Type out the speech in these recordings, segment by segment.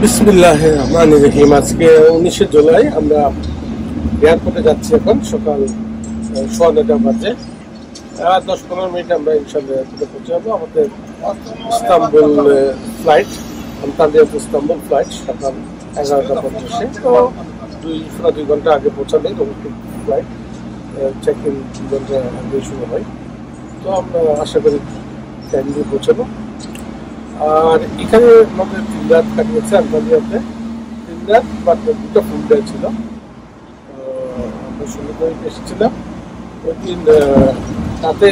বিসমিল্লাহির রহমানির রহিম। আজকে 19শে জুলাই আমরা এয়ারপোর্টে যাচ্ছি। এখন সকাল 9:15 বাজে। 10-15 মিনিট আমরা ইনশাআল্লাহ এয়ারপোর্টে পৌঁছে যাবো। আমাদের Istanbul flight, Antalya to Istanbul flight সকাল 11:50-এ। তো 2 ঘন্টা আগে পৌঁছালে ডোমেস্টিক ফ্লাইট চেক ইন 2 ঘন্টা আগে শুরু হয়। তো আমরা আশা করি টাইমলি পৌঁছাবো। আর এখানে আমাদের 3 রাত কাটিয়েছে আন্তালিয়াতে। 3 রাত মাত্র 2টা ফুল ডে ছিল। আমরা 16 তারিখ এসেছিলাম। ওই দিন রাতে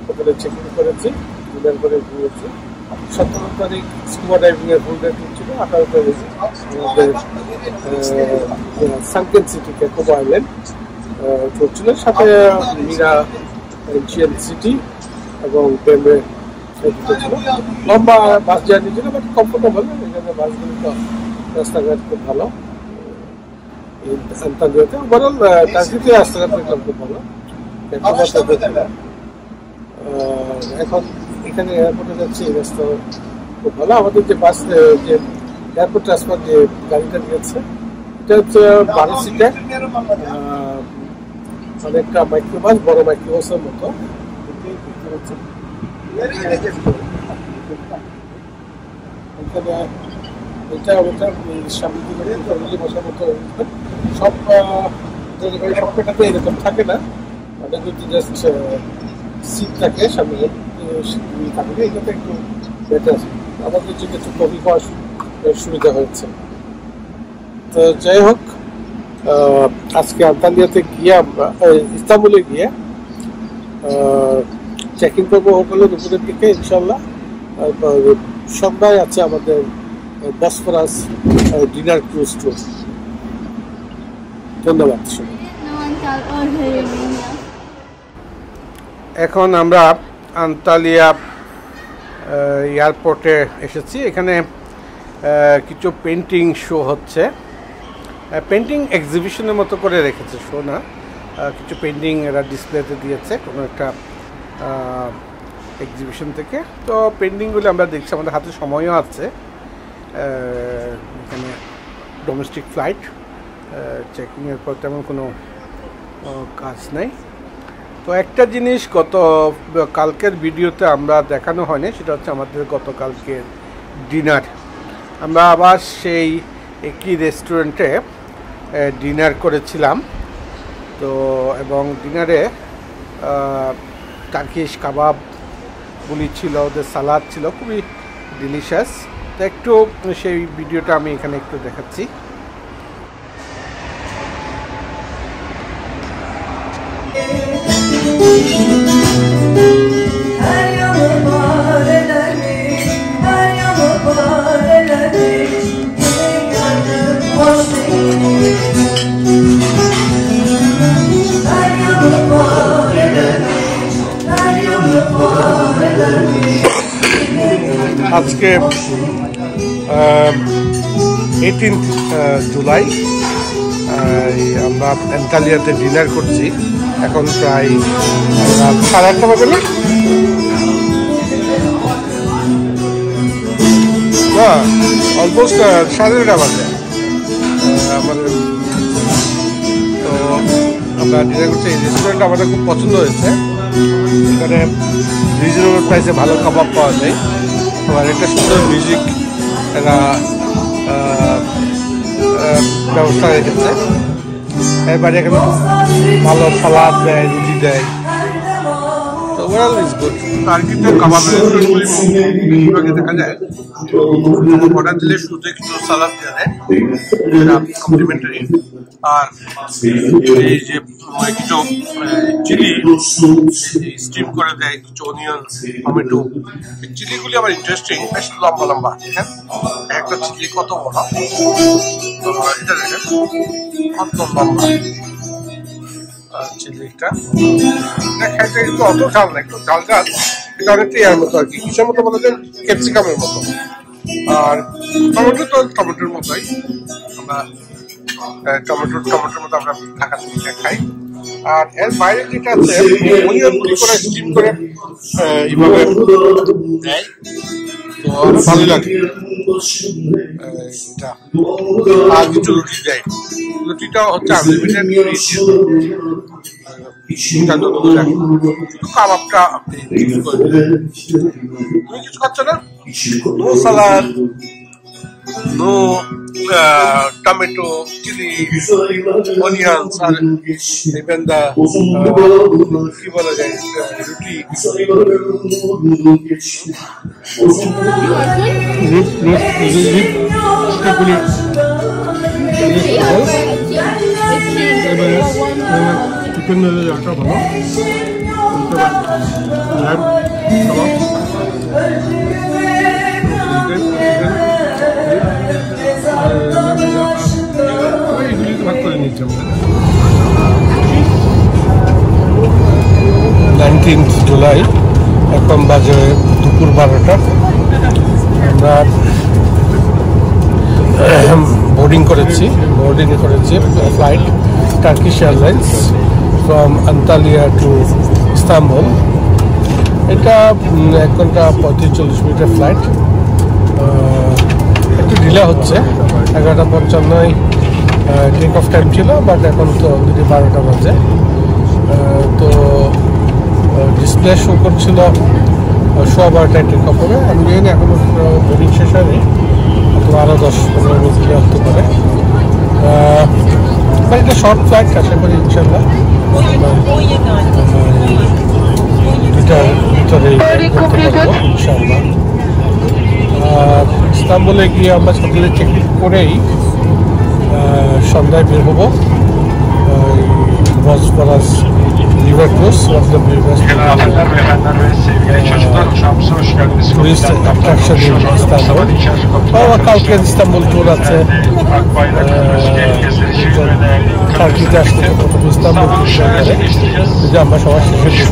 হোটেলে চেক ইন করেছি, ডিনার করে ঘুরেছি। 17 তারিখ স্কুবা ডাইভিং এর ফুল ডে ছিল। 18 তারিখ আমাদের সানকেন সিটিতে কোবো আইল্যান্ড চলছিল, সাথে মীরা এনশিয়েন্ট সিটি এবং বেম্বে ছিল। লম্বা বাস জার্নি ছিল, বাট কমফোর্টেবল। এখানে বাসগুলো তো রাস্তাঘাট খুব ভালো। আন্তালিয়াতে ওভারঅল টার্কিতে রাস্তাঘাট দেখলাম খুব ভালো। এখন এখানে এয়ারপোর্টে যাচ্ছি, এই রাস্তা খুব ভালো। আমাদের যে বাস, যে এয়ারপোর্ট ট্রান্সফার যে গাড়িটা দিয়েছে, এটা হচ্ছে 12 সিটার, অনেকটা মাইক্রোবাস, বড় মাইক্রোবাসের মতো। সব সবকটাতে এরকম থাকে না, ওটা কিন্তু জাস্ট সিট থাকে সামনে থাকে। এটাতে একটু বেটার, আমাদের জন্য একটু কফি খাওয়ার সুবিধা হয়েছে। তো যাই হোক, আজকে আন্তালিয়াতে গিয়ে আমরা ইস্তাম্বুলে গিয়ে চেক ইন করবো হোটেলের উপরের দিকে ইনশাল্লাহ। সন্ধ্যায় আছে আমাদের বসফরাস ডিনার ক্রুজ ট্যুর। ধন্যবাদ। এখন আমরা আন্তালিয়া এয়ারপোর্টে এসেছি। এখানে কিছু পেন্টিং শো হচ্ছে, পেন্টিং এক্সিবিশনের মতো করে রেখেছে শো না, কিছু পেন্টিং এরা ডিসপ্লেতে দিয়েছে কোনো একটা এক্সিবিশন থেকে। তো পেন্টিংগুলো আমরা দেখছি, আমাদের হাতে সময়ও আছে। এখানে ডোমেস্টিক ফ্লাইট চেকিংয়ের পর তেমন কোনো কাজ নেই। তো একটা জিনিস কালকের ভিডিওতে আমরা দেখানো হয়নি, সেটা হচ্ছে আমাদের গতকালকের ডিনার। আমরা আবার সেই একই রেস্টুরেন্টে ডিনার করেছিলাম। তো এবং ডিনারে টার্কিশ কাবাবগুলি ছিল, ওদের সালাদ ছিল, খুবই ডিলিশিয়াস। তো একটু সেই ভিডিওটা আমি এখানে একটু দেখাচ্ছি। আজকে 18 জুলাই আমরা আন্তালিয়াতে ডিনার করছি। এখন প্রায় 8:30 বাজে না, অলমোস্ট 9:30 বাজে আমাদের। তো আমরা ডিনার করছি। এই রেস্টুরেন্টটা আমাদের খুব পছন্দ হয়েছে। এখানে রিজনেবল প্রাইসে ভালো কাবাব পাওয়া যায়, আর একটা সুন্দর মিউজিক এরা ব্যবস্থা রেখেছে। এবারে এখানে ভালো সালাদ দেয়, রুটি দেয়। তো ওভারঅল ইজ গুড। টার্কিতে কাবাবের রেস্টুরেন্টগুলি দেখা যায় অর্ডার দিলে শুরুতে কিছু সালাদ দেওয়া দেয়, কমপ্লিমেন্টারি। আর এই যে কিছু চিলি স্টিম করে দেয়, কিছু অনিয়ন, টমেটো। এই চিলিগুলি আবার ইন্টারেস্টিং, বেশ লম্বা লম্বা। হ্যাঁ, একটা চিলি কত বড়, এটা দেখেন কত লম্বা চিলিটা। খাইতে কিন্তু অত ঝাল না, একটু ঝাল ঝাল। এটা অনেকটা ইয়ার মতো আর কি, কিসের মতো বলা যায়, ক্যাপসিকামের মতো। আর টমেটো তো টমেটোর মতোই, আমরা টমেটোর মতো আমরা ঢাকা থেকে খাই। আর এর বাইরে যেটা আছে অনিয়ন গুলি করে স্টিম করে এইভাবে দেয়। তো ভালো লাগে এটা। আর কিছু রুটি দেয়, রুটিটা হচ্ছে আনলিমিটেড, কাবাবটা তুমি কিছু খাচ্ছ না? নো সালাদ, নো টমেটো, চিলি, অনিয়ন্স, আর ইভেন দা কি বলা যায় রুটি, চিকেন একটা ভালো ভাগ করে নিচ্ছি আমরা। 19 জুলাই, এখন বাজে দুপুর 12টা। আমরা বোর্ডিং করেছি flight Turkish Airlines from Antalya to Istanbul. এটা 1 ঘন্টা 35-40 মিনিটের ফ্লাইট। একটু ডিলে হচ্ছে, 11:55 টেক অফ টাইম ছিল, বাট এখন তো অলরেডি 12টা বাজে। তো ডিসপ্লে শো করছিল 12:15 টেক অফ হবে। আমি জানি এখনো বোর্ডিং শেষ হয়নি, অথবা আরও 10-15 মিনিট হতে পারে। এটা শর্ট ফ্লাইট, আশা করি ইনশাল্লাহ এটার ভিতরে ইনশাল্লাহ। ইস্তাম্বুলে গিয়ে আমরা সকালে চেক ইন করেই সন্ধ্যায় বের হবো। Bosphorus river cruise, tourist attraction in Istanbul. কালকে ইস্তাম্বুল ট্যুর আছে, টার্কিতে আসতে প্রথম ইস্তাম্বুল যদি আমরা সবার শেষে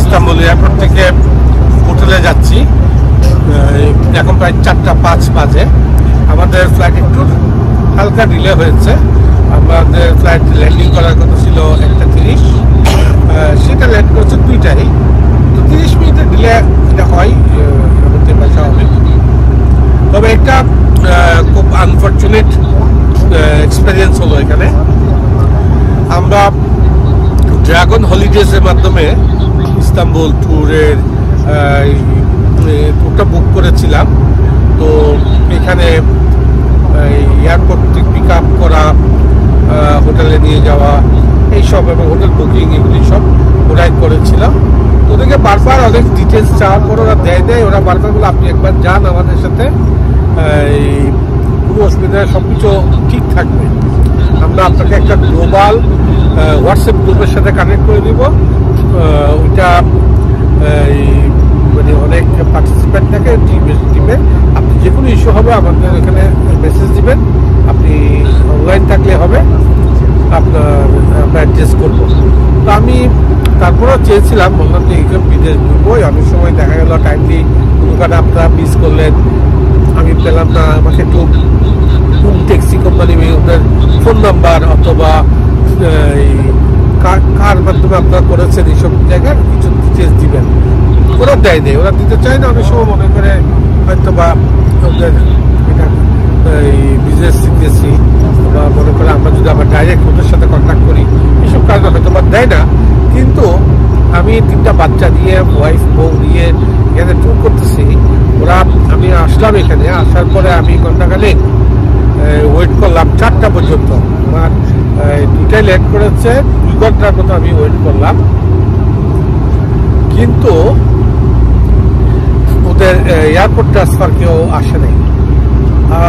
ইস্তাম্বুল এয়ারপোর্ট থেকে হোটেলে যাচ্ছি। এখন প্রায় 4:05 বাজে। আমাদের ফ্লাইট একটু হালকা ডিলে হয়েছে। আমাদের ফ্লাইট ল্যান্ডিং করার কথা ছিল 1:30, সেটা ল্যান্ড করেছে 2টায়। তো 30 মিনিটের ডিলে এটা হয়, হতে পারে স্বাভাবিক। তবে একটা খুব আনফর্চুনেট এক্সপিরিয়েন্স হলো এখানে। আমরা ড্রাগন হলিডেজের মাধ্যমে ইস্তাম্বুল ট্যুরটা বুক করেছিলাম। তো এখানে এয়ারপোর্ট থেকে পিক আপ করা, হোটেলে নিয়ে যাওয়া, এইসব এবং হোটেল বুকিং এগুলি সব ওরাই করেছিলাম। তো ওদেরকে বারবার অনেক ডিটেলস চাওয়ার পর ওরা দেয়। ওরা বারবার বলে আপনি একবার যান আমাদের সাথে কোনো অসুবিধা সব কিছু ঠিক থাকবে। আমরা আপনাকে একটা গ্লোবাল হোয়াটসঅ্যাপ গ্রুপের সাথে কানেক্ট করে দিব। ওইটা মানে অনেক পার্টিসিপেন্ট থাকে টিমে। আপনি যে কোনো ইস্যু হবে আমাদের এখানে মেসেজ দিবেন, আপনি অনলাইন থাকলে হবে, আমরা অ্যাডজাস্ট করবো। তো আমি তারপরেও চেয়েছিলাম, বললাম যে এইসব বিদেশ ঘুরবোই, অনেক সময় দেখা গেল টাইমলি কোনো কারণে আপনারা মিস করলেন, আমি পেলাম না, আমাকে একটু কোন ট্যাক্সি কোম্পানি ওদের ফোন নাম্বার অথবা কার মাধ্যমে আপনারা করেছেন এইসব জায়গার কিছু ডিটেলস দিবেন। ওরা দেয় নেই, ওরা দিতে চায় না। অনেক সময় মনে করে হয়তো বা ওদের এটা বিজনেস সিক্রেসি, বা মনে করে আমরা যদি আবার ডাইরেক্ট ওদের সাথে কন্ট্যাক্ট করি, এসব কারণে হয়তো বা দেয় না। কিন্তু আমি 3টা বাচ্চা নিয়ে, ওয়াইফ বউ নিয়ে এখানে ট্যুর করতেছি। আমি আসলাম, এখানে আসার পরে আমি ঘন্টাখানেক ওয়েট করলাম 4টা পর্যন্ত। আমার 2টাই লেট করেছে, 2 ঘন্টার মতো আমি ওয়েট করলাম। কিন্তু ওদের এয়ারপোর্ট ট্রান্সফার কেউ আসে নাই।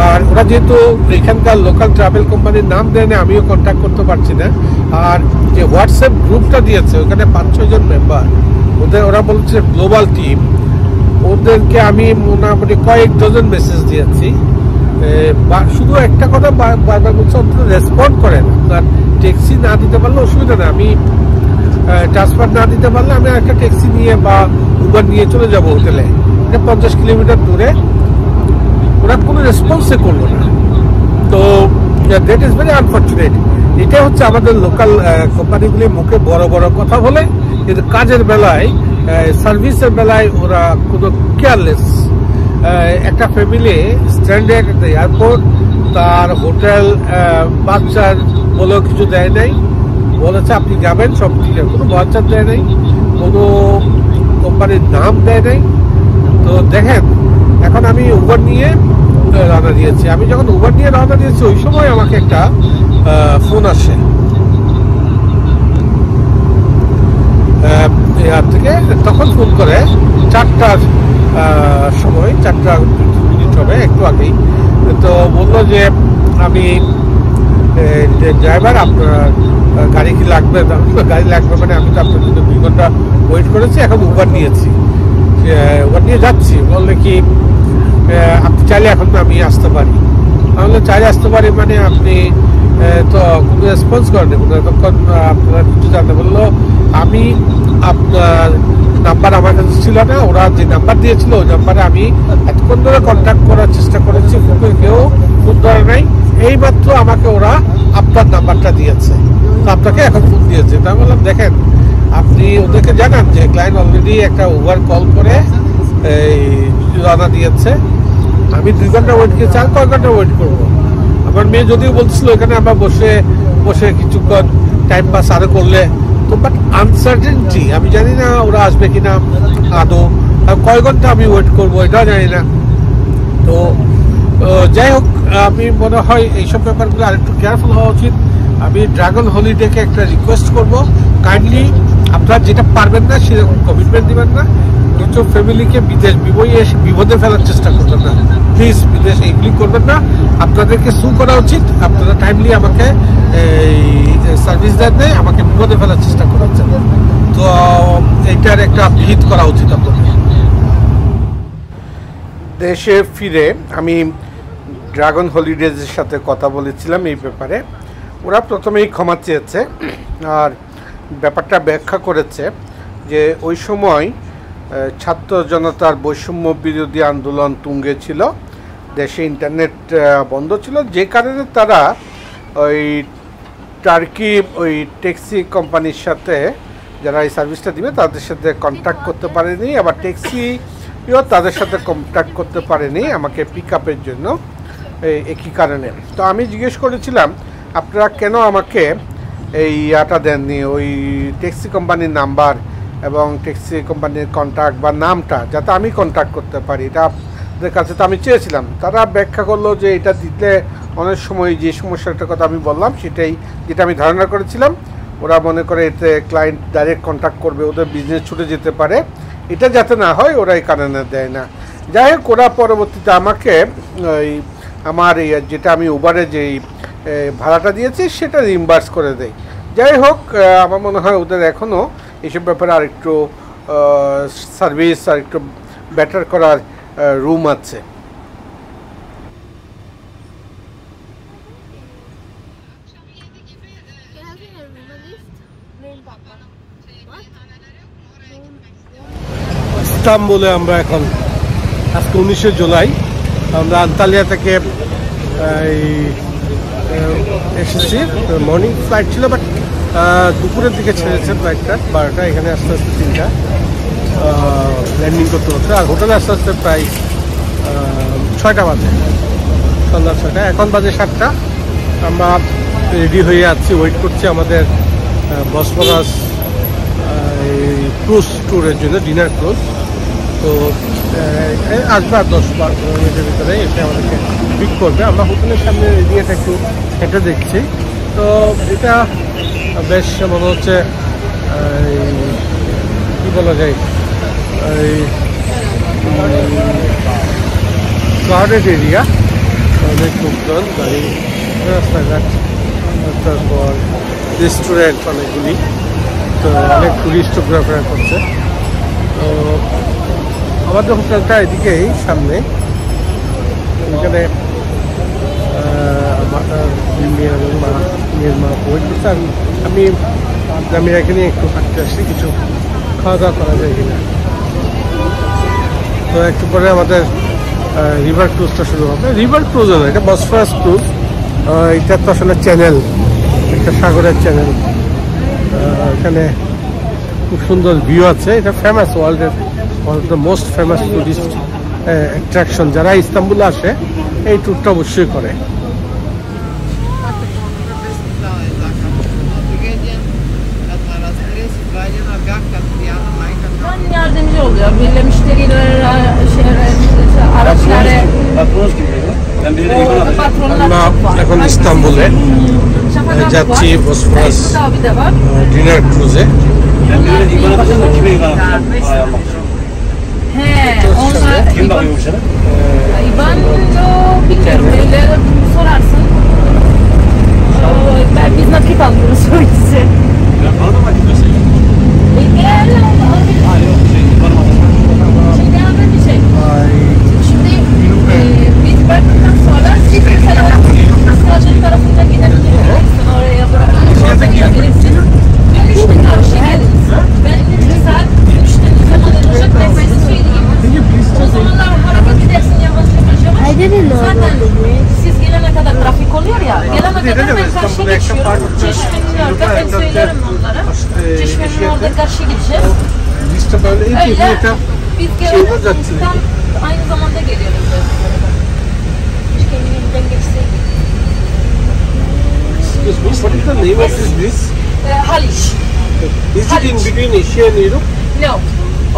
আর ওরা যেহেতু এখানকার লোকাল ট্রাভেল কোম্পানির নাম দেয় না, আমিও কন্ট্যাক্ট করতে পারছি না। আর যে হোয়াটসঅ্যাপ গ্রুপটা দিয়েছে ওখানে 5-6 জন মেম্বার, ওরা বলছে গ্লোবাল টিম। ওদেরকে আমি মোটামুটি কয়েক ডজন মেসেজ দিয়েছি। শুধু একটা কথা বারবার বলছে, রেসপন্ড করেন। আপনার ট্যাক্সি না দিতে পারলে অসুবিধা নেই, আমি ট্রান্সফার না দিতে পারলে আমি একটা ট্যাক্সি নিয়ে বা উবার নিয়ে চলে যাব হোটেলে। এটা 50 কিলোমিটার দূরে। ওরা কোনো রেসপন্সে করলো না। তো দ্যাট ইজ ভেরি আনফর্চুনেট। এটা হচ্ছে আমাদের লোকাল কোম্পানিগুলি মুখে বড় বড় কথা বলে, কিন্তু কাজের বেলায়, সার্ভিসের বেলায় ওরা কোনো কেয়ারলেস। একটা ফ্যামিলি স্ট্যান্ডার্ড এয়ারপোর্ট, তার হোটেল, বাচ্চার বলেও কিছু দেয় নাই, বলেছে আপনি যাবেন সব ঠিক আছে, কোনো বাচ্চার দেয় নাই, কোনো কোম্পানির নাম দেয় নাই। তো দেখেন, এখন আমি উবার নিয়ে রওনা দিয়েছি। আমি যখন উবার নিয়ে রওনা দিয়েছি ওই সময় আমাকে একটা ফোন আসে থেকে। তখন ফোন করে 4টার সময়, 4:20 হবে, একটু আগেই। তো বললো যে আমি ড্রাইভার, আপনার গাড়ি কি লাগবে? গাড়ি লাগবে মানে আমি তো আপনার জন্য 2 ঘন্টা ওয়েট করেছি, এখন উবার নিয়েছি, উবার নিয়ে যাচ্ছি। বললে কি আপনি চাইলে এখন আমি আসতে পারি। তাহলে চাইলে আসতে পারি মানে আপনি তো কোনো রেসপন্স করেন, তখন আপনারা কিছু জানতে বললো। আমি আপনার নাম্বার আমার কাছে ছিল না, ওরা যে নাম্বার দিয়েছিল ওই নাম্বারে আমি এতক্ষণ ধরে কন্ট্যাক্ট করার চেষ্টা করেছি, কেউ ফোন ধরে নাই। এইমাত্র আমাকে ওরা আপনার নাম্বারটা দিয়েছে, আপনাকে এখন ফোন দিয়েছে। তা বললাম দেখেন, আপনি ওদেরকে জানান যে ক্লায়েন্ট অলরেডি একটা উবার কল করে রওনা দিয়েছে। আমি 2 ঘন্টা ওয়েট করেছি, আর কয় ঘন্টা ওয়েট করবো? আমার মেয়ে যদিও বলছিল এখানে আমরা বসে বসে কিছুক্ষণ টাইম পাস আরো করলে, তো বাট আনসার্টেনটি, আমি জানি না ওরা আসবে কিনা আদৌ, কয় ঘন্টা আমি ওয়েট করবো এটাও জানি না। তো যাই হোক, আমি মনে হয় এইসব ব্যাপারগুলো আরেকটু কেয়ারফুল হওয়া উচিত। আমি ড্রাগন হলিডেকে একটা রিকোয়েস্ট করবো, কাইন্ডলি আপনারা যেটা পারবেন না সেরকম কমিটমেন্ট দিবেন না। কিছু ফ্যামিলিকে বিদেশ বিপদে ফেলার চেষ্টা করবেন না, প্লিজ। বিদেশ এইগুলি করবেন না, আপনাদেরকে সু করা উচিত। আপনারা টাইমলি আমাকে সার্ভিস দেন নেই, আমাকে বিপদে ফেলার চেষ্টা করাচ্ছেন। তো এইটার একটা বিহিত করা উচিত আপনাদের। দেশে ফিরে আমি ড্রাগন হলিডেজের সাথে কথা বলেছিলাম এই ব্যাপারে। ওরা প্রথমেই ক্ষমা চেয়েছে আর ব্যাপারটা ব্যাখ্যা করেছে যে ওই সময় ছাত্র জনতার বৈষম্য বিরোধী আন্দোলন তুঙ্গে ছিল, দেশে ইন্টারনেট বন্ধ ছিল, যে কারণে তারা ওই টার্কি ওই ট্যাক্সি কোম্পানির সাথে, যারা এই সার্ভিসটা দিবে তাদের সাথে কন্ট্যাক্ট করতে পারেনি, আবার ট্যাক্সিও তাদের সাথে কন্ট্যাক্ট করতে পারেনি আমাকে পিক আপের জন্য, একই কারণে। তো আমি জিজ্ঞেস করেছিলাম আপনারা কেন আমাকে এই ইয়াটা দেননি, ওই ট্যাক্সি কোম্পানির নাম্বার এবং ট্যাক্সি কোম্পানির কন্ট্যাক্ট বা নামটা, যাতে আমি কন্ট্যাক্ট করতে পারি। এটা আপনাদের কাছে তো আমি চেয়েছিলাম। তারা ব্যাখ্যা করলো যে এটা দিলে অনেক সময় যে সমস্যাটার কথা আমি বললাম সেটাই, যেটা আমি ধারণা করেছিলাম, ওরা মনে করে এতে ক্লায়েন্ট ডাইরেক্ট কন্ট্যাক্ট করবে, ওদের বিজনেস ছুটে যেতে পারে, এটা যাতে না হয় ওরা এই কারণে দেয় না। যাই হোক, ওরা পরবর্তীতে আমাকে ওই আমার যেটা আমি উবারে যেই ভাড়াটা দিয়েছি সেটা রিম্বার্স করে দেয়। যাই হোক, আমার মনে হয় ওদের এখনও এইসব ব্যাপারে আরেকটু সার্ভিস আর একটু বেটার করার রুম আছে। ইস্তাম্বুলে আমরা এখন আজকে 19শে জুলাই আমরা আন্তালিয়া থেকে এসেছি। মর্নিং ফ্লাইট ছিল, বাট দুপুরের দিকে ছেড়েছে ফ্লাইটটা 12টা। এখানে আস্তে আস্তে 3টা ল্যান্ডিং করতে হচ্ছে। আর হোটেলে আস্তে আস্তে প্রায় 6টা বাজে, সন্ধ্যা 6টা। এখন বাজে 7টা। আমরা রেডি হয়ে আছি, ওয়েট করছি আমাদের বসফরাস ক্রুজ ট্যুরের জন্য, ডিনার ক্রুজ। তো আসবে আর 10-12 মিনিটের ভিতরে এসে আমাদেরকে পিক করবে। আমরা হোটেলের সামনে এরিয়াটা একটু হেঁটে দেখছি। তো এটা বেশ মনে হচ্ছে কী বলা যায়, ক্রাউডেড এরিয়া, অনেক লোকজন, গাড়ি, রাস্তাঘাট, তারপর রেস্টুরেন্ট অনেকগুলি। তো অনেক টুরিস্ট ঘোরাফেরা করছে। তো আমাদের হোটেলটা এদিকেই সামনে, এখানে মেয়ের মা ওয়েট করছে। আমি এখানে একটু হাঁটতে আসছি, কিছু খাওয়া দাওয়া করা যায় কিনা। তো একটু পরে আমাদের রিভার ক্রুজটা শুরু হবে। রিভার ক্রুজ না, এটা বসফরাস ক্রুজ। এটা তো আসলে চ্যানেল, একটা সাগরের চ্যানেল। এখানে খুব সুন্দর ভিউ আছে। এটা ফেমাস, ওয়ার্ল্ডের one of the most famous tourist attraction. যারা ইস্তাম্বুলে আসে এই ট্যুরটা অবশ্যই করে। Yardımcı oluyor. Böyle müşterilere, araçlara, আমরা এখন ইস্তাম্বুলে যাচ্ছি বসফরাস ডিনার ক্রুজে। İban bilmiyorum, öyle sorarsın. Biz nakit alıyoruz o ikisi. Şimdi biz bıraktıktan sonra siz mesela İsrail tarafında gidebilirsiniz. Oraya bırakabilirsiniz. Dönüşte karşı geliriz. Ben 3 saat dönüşte ne zaman olacak ben size söyleyeyim. O zamanlar hareket edersin yavaş yavaş. Zaten siz gelene kadar trafik oluyor ya. Gelene kadar ben karşı geçiyorum. Çeşmenin orada ben söylerim onlara. Çeşmenin orada karşı gideceğiz. Öyle biz gelene tam aynı zamanda geliyoruz. Kendimden geçseydik. Excuse me, what is the name of this bridge? Haliç. Is it in between Asia and Europe? No.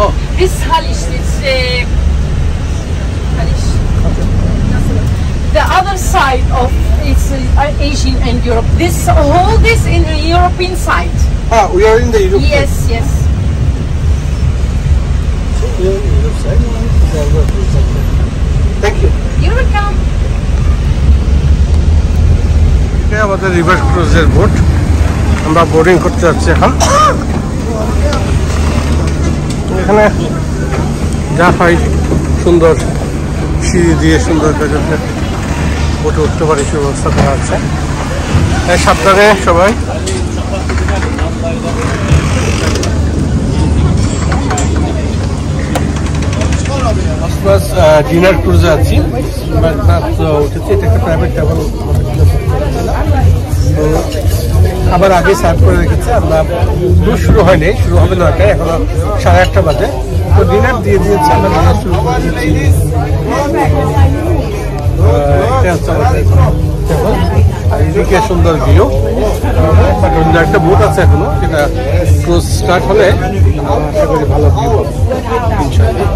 Oh. This Haliç, it's Haliç. The other side of it's Asian and Europe. This whole this in the European side. Ah, we are in the Europe Yes, side. yes. We are in the Europe side. Thank you. You're welcome. এটা আমাদের river ক্রুজের boat. আমরা boarding করতে যাচ্ছি এখন। এখানে যা হয় সুন্দর সিঁড়ি দিয়ে সুন্দর জায়গাতে বোটে উঠতে পারি, সুব্যবস্থা করা আছে। সাবধানে সবাই। ডিনার ক্রুজে আছি, উঠেছি। এটা একটা প্রাইভেট ট্রাভেল, খাবার আগে সার্ভ করে রেখেছে। আমরা ট্যুর শুরু হয়নি, শুরু হবে 9টায়, এখনো 8:30 বাজে। তো ডিনার দিয়ে দিয়েছে, আমরা ডিনার শুরু করে দিয়েছি। আর এদিকে সুন্দর ভিউ। অন্য একটা বোট আছে এখনো, যেটা ক্রুজ স্টার্ট হলে আশা করি ভালো ভিউ হবে ইনশাআল্লাহ।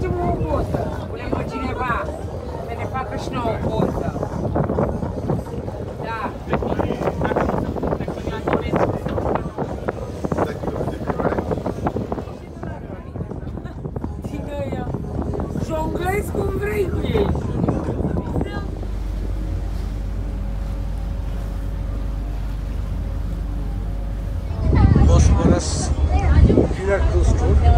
facem o poză. Punem pe cineva să ne facă și nouă o poză. Da. Cine e? Jonglezi cum vrei cu ei. Bosporus Pilar Cruise Tour.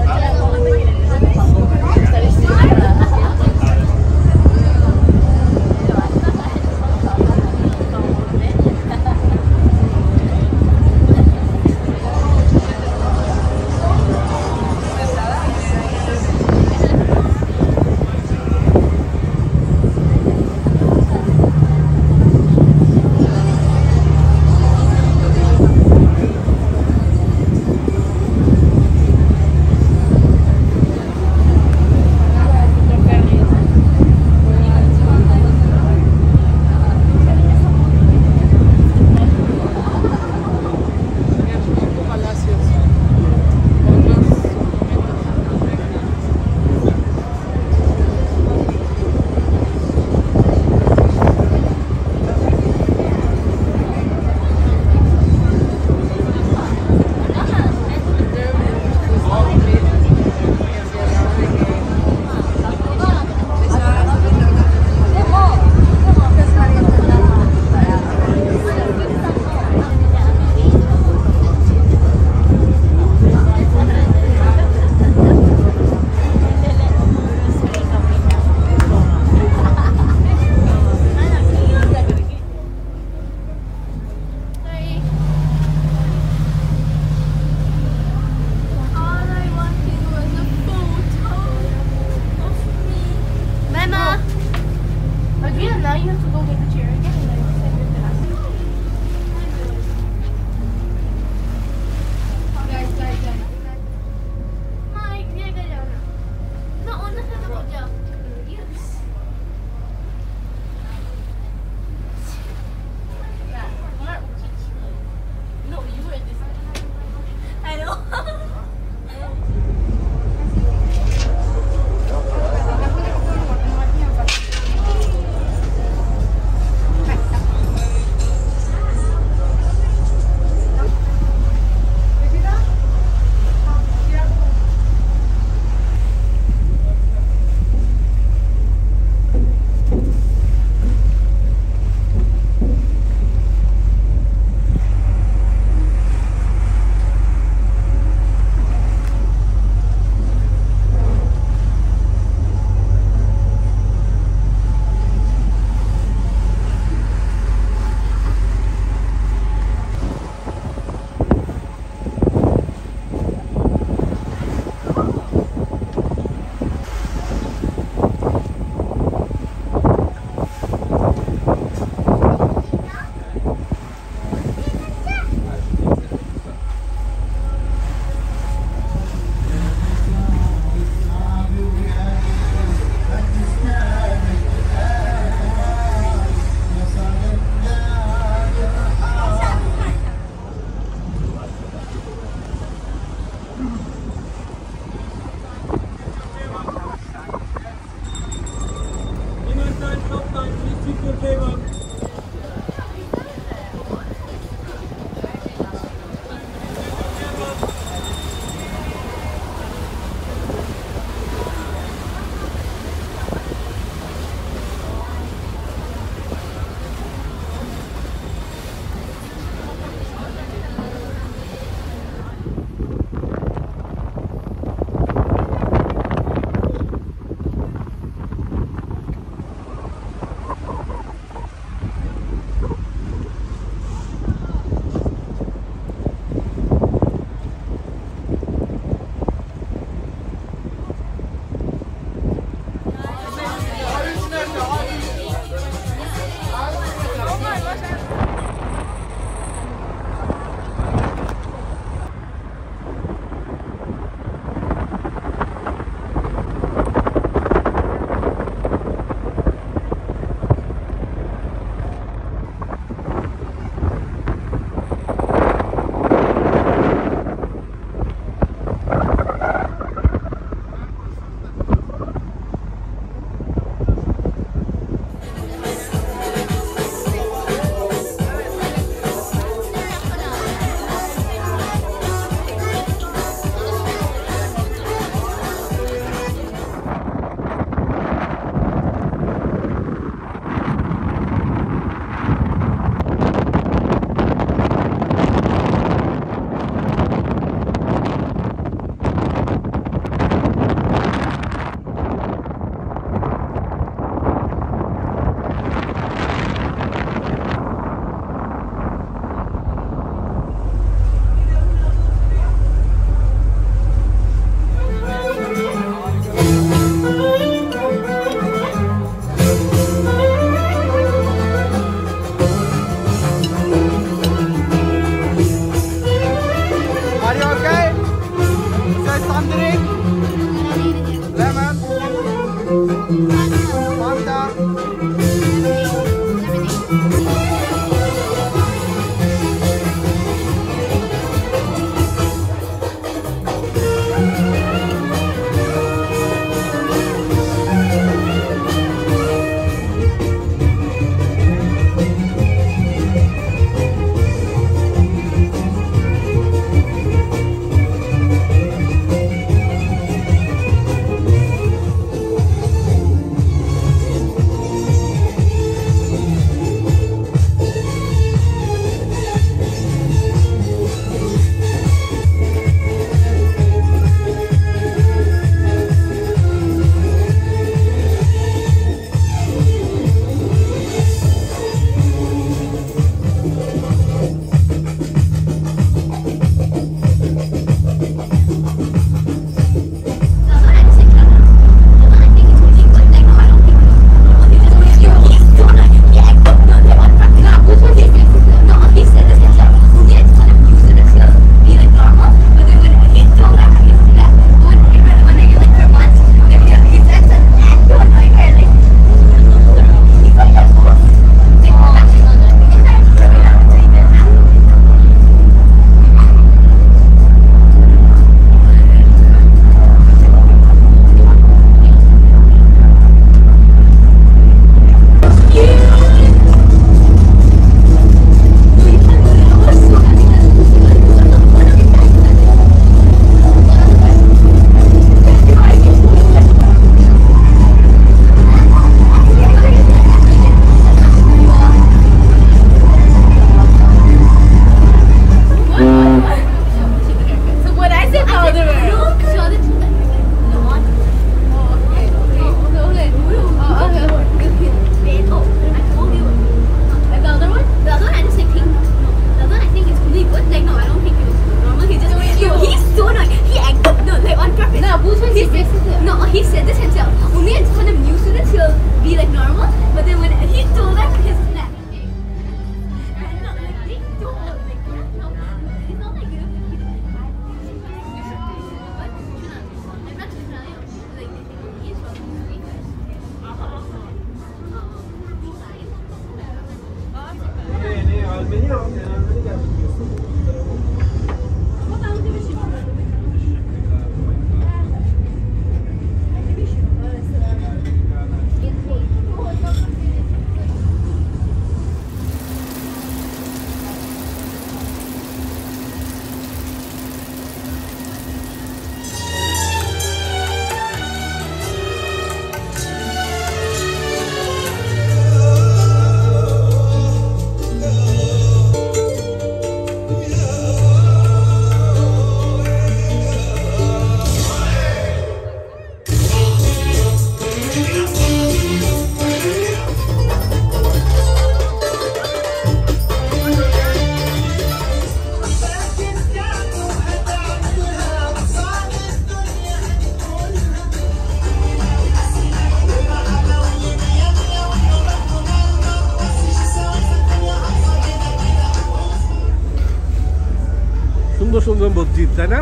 সুন্দর মসজিদ, তাই না?